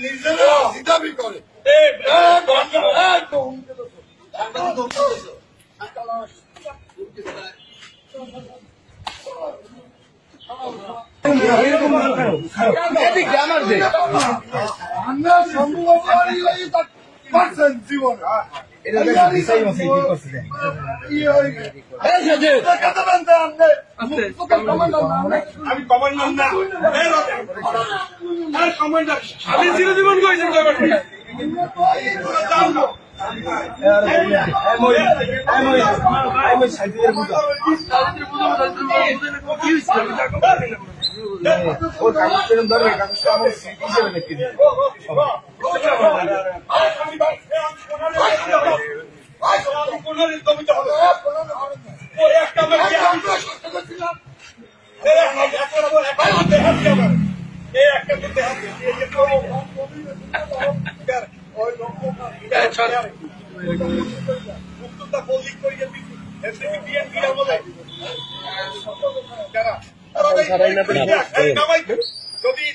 নিজেরা দাবি করে জীবন আমি কমান্ডার না কমান্ডার আমি চিরজীবন করেছি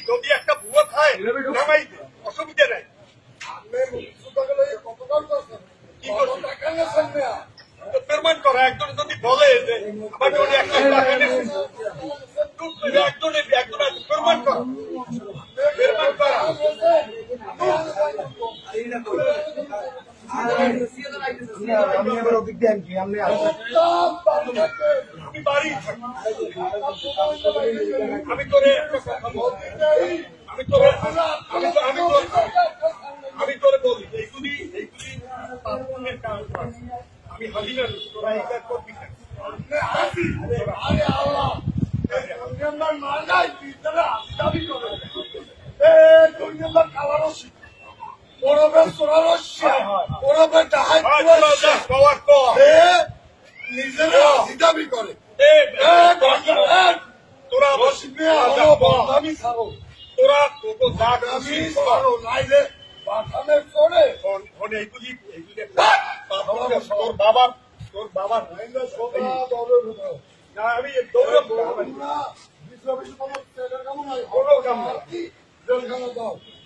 যদি একটা ভুয়া খায় নামাই অসুবিধা নেই পেমেন্ট করা একজন যদি বলে যে আমার জন্য একজন পেমেন্ট করা আমি আবার অধিক দেন কি আমি বাড়ি আমি তোরে আমি তোরে বলি এইগুলি আমি হাজিরা নিজেরা দাবি করে তোরা আমি খাবো তোরা নাইলে তোর বাবা আমি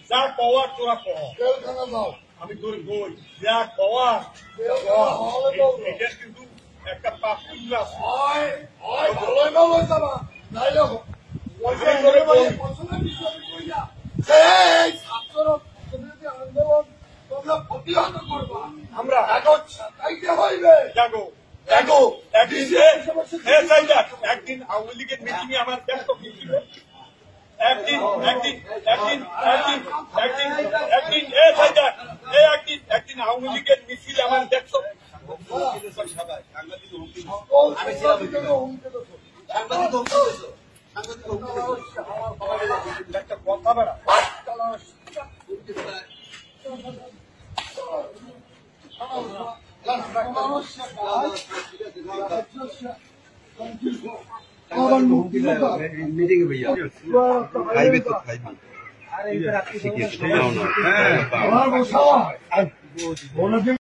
যা পাওয়ার তোরা পাওয়া দাও আমি তোর বই যা পাওয়ার এটা কিন্তু একটা পাপ আমরা একদিন আওয়ামী লীগের মিটিংয়ে আমার ব্যস্ত ছিল একদিন আওয়ামী লীগের মিছিল আমার দেখছো একটা কথা বেড়া মিটিংয়ে भैया खाइबे तो खाइबे अरे इधर आपकी